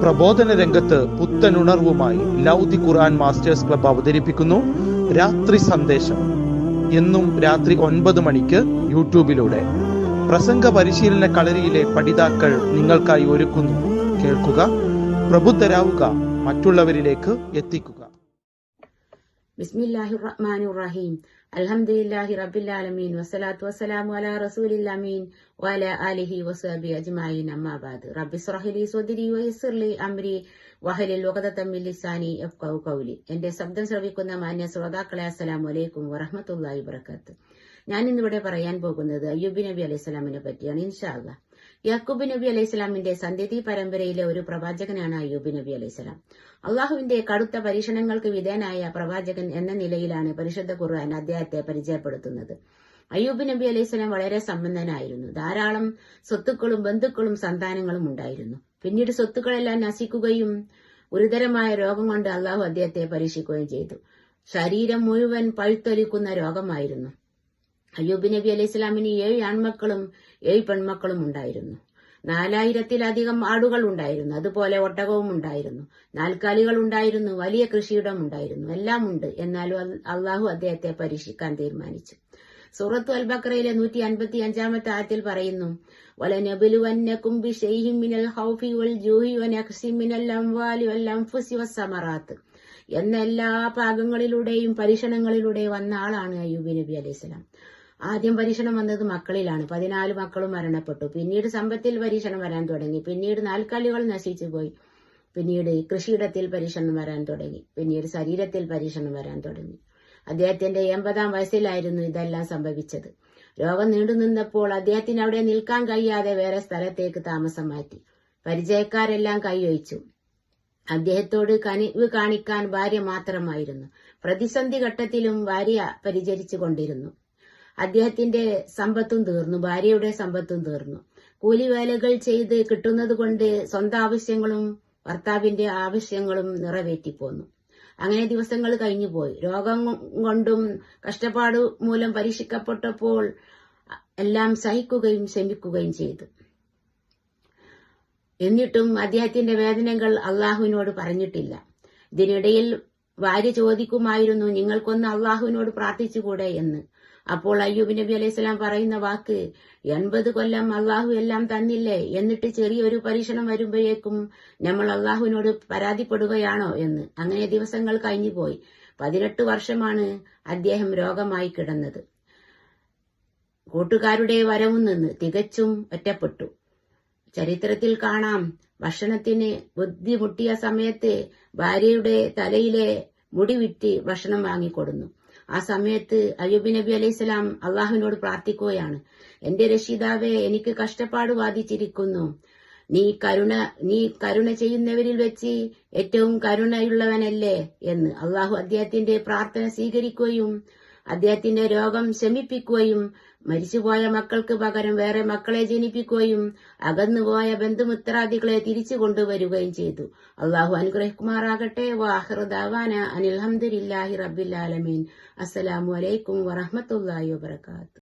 പ്രബോധന രംഗത്ത് പുത്തനുണർവുമായി ലൗദി ഖുർആൻ masters club അവതരിപ്പിക്കുന്നു രാത്രി സന്ദേശം. എന്നും രാത്രി 9 മണിക്ക് യൂട്യൂബിലൂടെ പ്രസംഗ പരിശീലന കളരിയിലെ പഠിതാക്കൾ നിങ്ങൾക്കായി ഒരുക്കുന്നു. കേൾക്കുക, പ്രബുദ്ധരാവുക, മറ്റുള്ളവരിലേക്ക് എത്തിക്കുക. ബിസ്മില്ലാഹിർ റഹ്മാനിർ റഹീം. അൽഹംദുലില്ലാഹി റബ്ബിൽ ആലമീൻ വസ്സലാത്തു വസ്സലാമു അലാ റസൂലിൽ അമീൻ വഅലാ ആലിഹി വസഹ്ബിഹി അജ്മഈൻ. അമ്മാ ബഅദ്. റബ്ബി ഇശ്റഹ് ലി സ്വദ്രി വയസ്സിർ ലി അംരി വഹ്ലുൽ ഉഖ്ദതം മിൻ ലിസാനി യഫ്ഖഹു ഖൗലി. എന്റെ ശബ്ദം ശ്രവിക്കുന്ന മാന്യ ശ്രോതാക്കളെ, അസ്സലാമു അലൈക്കും വറഹ്മത്തുള്ളാഹി വബറകാതുഹു. ഞാൻ ഇന്നിവിടെ പറയാൻ പോകുന്നത് അയ്യൂബ് നബി അലൈഹിസ്സലാമിനെ പറ്റിയാണ്. ഇൻഷാ അല്ലാഹ്. യാക്കൂബ് നബി അലൈഹിസ്സലാമിന്റെ സന്തതി പരമ്പരയിലെ ഒരു പ്രവാചകനാണ് അയ്യൂബ് നബി അലൈഹിസ്സലാം. അള്ളാഹുവിന്റെ കടുത്ത പരീക്ഷണങ്ങൾക്ക് വിധേയനായ പ്രവാചകൻ എന്ന നിലയിലാണ് പരിശുദ്ധ ഖുർആൻ അദ്ദേഹത്തെ പരിചയപ്പെടുത്തുന്നത്. അയ്യൂബ് നബി അലൈഹിസ്സലാം വളരെ സമ്പന്നനായിരുന്നു. ധാരാളം സ്വത്തുക്കളും ബന്ധുക്കളും സന്താനങ്ങളും ഉണ്ടായിരുന്നു. പിന്നീട് സ്വത്തുക്കളെല്ലാം നശിക്കുകയും ഗുരുതരമായ രോഗം കൊണ്ട് അള്ളാഹു അദ്ദേഹത്തെ പരീക്ഷിക്കുകയും ചെയ്തു. ശരീരം മുഴുവൻ പഴുത്തൊലിക്കുന്ന രോഗമായിരുന്നു. അയ്യൂബ് നബി അലൈഹിസ്സലാമിന് 7 ആൺമക്കളും 7 പെൺമക്കളും ഉണ്ടായിരുന്നു. 4000-ത്തിലധികം ആടുകൾ ഉണ്ടായിരുന്നു. അതുപോലെ ഒട്ടകവും ഉണ്ടായിരുന്നു. നാൽക്കാലികൾ ഉണ്ടായിരുന്നു. വലിയ കൃഷിയിടം ഉണ്ടായിരുന്നു. എല്ലാം ഉണ്ട്. എന്നാലും അള്ളാഹു അദ്ദേഹത്തെ പരീക്ഷിക്കാൻ തീരുമാനിച്ചു. സൂറത്തു അൽ ബഖറയിലെ 155-ാമത്തെ ആയത്തിൽ പറയുന്നു, വലനബ്ലുവന്നകും ബിശൈഇൻ മിനൽ ഖൗഫി വൽ ജൂഇ വനഖ്സിൻ മിനൽ അംവാലി വൽ അൻഫുസി വസ്സമറാത്ത് എന്ന എല്ലാ ഭാഗങ്ങളിലൂടെയും പരീക്ഷണങ്ങളിലൂടെ വന്ന ആളാണ് അയ്യൂബ് നബി അലൈഹിസ്സലാം. ആദ്യം പരീക്ഷണം വന്നത് മക്കളിലാണ്. 14 മക്കളും മരണപ്പെട്ടു. പിന്നീട് സമ്പത്തിൽ പരീക്ഷണം വരാൻ തുടങ്ങി. പിന്നീട് നാൽക്കാലികൾ നശിച്ചുപോയി. പിന്നീട് കൃഷിയിടത്തിൽ പരീക്ഷണം വരാൻ തുടങ്ങി. പിന്നീട് ശരീരത്തിൽ പരീക്ഷണം വരാൻ തുടങ്ങി. അദ്ദേഹത്തിന്റെ 80-ാം വയസ്സിലായിരുന്നു ഇതെല്ലാം സംഭവിച്ചത്. രോഗം നീണ്ടുനിന്നപ്പോൾ അദ്ദേഹത്തിന് അവിടെ നിൽക്കാൻ കഴിയാതെ വേറെ സ്ഥലത്തേക്ക് താമസം മാറ്റി. പരിചയക്കാരെല്ലാം കൈയൊഴിച്ചു. അദ്ദേഹത്തോട് കനിവ് കാണിക്കാൻ ഭാര്യ മാത്രമായിരുന്നു. പ്രതിസന്ധി ഘട്ടത്തിലും ഭാര്യ പരിചരിച്ചു കൊണ്ടിരുന്നു. അദ്ദേഹത്തിന്റെ സമ്പത്തും തീർന്നു. ഭാര്യയുടെ സമ്പത്തും തീർന്നു. കൂലിവേലകൾ ചെയ്ത് കിട്ടുന്നത് കൊണ്ട് സ്വന്തം ആവശ്യങ്ങളും ഭർത്താവിന്റെ ആവശ്യങ്ങളും നിറവേറ്റിപ്പോന്നു. അങ്ങനെ ദിവസങ്ങൾ കഴിഞ്ഞുപോയി. രോഗം കൊണ്ടും കഷ്ടപ്പാട് മൂലം പരീക്ഷിക്കപ്പെട്ടപ്പോൾ എല്ലാം സഹിക്കുകയും ക്ഷമിക്കുകയും ചെയ്തു. എന്നിട്ടും അദ്ദേഹത്തിന്റെ വേദനകൾ അള്ളാഹുവിനോട് പറഞ്ഞിട്ടില്ല. ഇതിനിടയിൽ ഭാര്യ ചോദിക്കുമായിരുന്നു, നിങ്ങൾക്കൊന്ന് അള്ളാഹുവിനോട് പ്രാർത്ഥിച്ചുകൂടെ എന്ന്. അപ്പോൾ അയ്യൂബ് നബി അലൈഹിസ്സലാം പറയുന്ന വാക്ക്, 80 കൊല്ലം അള്ളാഹു എല്ലാം തന്നില്ലേ, എന്നിട്ട് ചെറിയൊരു പരീക്ഷണം വരുമ്പോഴേക്കും നമ്മൾ അള്ളാഹുവിനോട് പരാതിപ്പെടുകയാണോ എന്ന്. അങ്ങനെ ദിവസങ്ങൾ കഴിഞ്ഞുപോയി. 18 വർഷമാണ് അദ്ദേഹം രോഗമായി കിടന്നത്. കൂട്ടുകാരുടെ വരവും നിന്ന് തികച്ചും ഒറ്റപ്പെട്ടു. ചരിത്രത്തിൽ കാണാം, ഭക്ഷണത്തിന് ബുദ്ധിമുട്ടിയ സമയത്ത് ഭാര്യയുടെ തലയിലെ മുടി വിറ്റ് ഭക്ഷണം വാങ്ങിക്കൊടുന്നു. ആ സമയത്ത് അയ്യൂബ് നബി അലൈഹിസ്സലാം അള്ളാഹുവിനോട് പ്രാർത്ഥിക്കുകയാണ്, എന്റെ രക്ഷിതാവേ, എനിക്ക് കഷ്ടപ്പാട് ബാധിച്ചിരിക്കുന്നു. നീ കരുണ ചെയ്യുന്നവരിൽ വെച്ച് ഏറ്റവും കരുണയുള്ളവനല്ലേ എന്ന്. അള്ളാഹു അദ്ദേഹത്തിന്റെ പ്രാർത്ഥന സ്വീകരിക്കുകയും അദ്ദേഹത്തിന്റെ രോഗം ശമിപ്പിക്കുകയും മരിച്ചുപോയ മക്കൾക്ക് പകരം വേറെ മക്കളെ ജനിപ്പിക്കുകയും അകന്നുപോയ ബന്ധുമിത്രാദികളെ തിരിച്ചു കൊണ്ടുവരികയും ചെയ്തു. അള്ളാഹു അനുഗ്രഹിക്കുമാറാകട്ടെ. വാഹിറു ദഅവാന അനിൽ ഹംദുലില്ലാഹി റബ്ബിൽ ആലമീൻ. അസ്സലാമു അലൈക്കും വറഹ്മത്തുള്ളാഹി വബറകാതുഹു.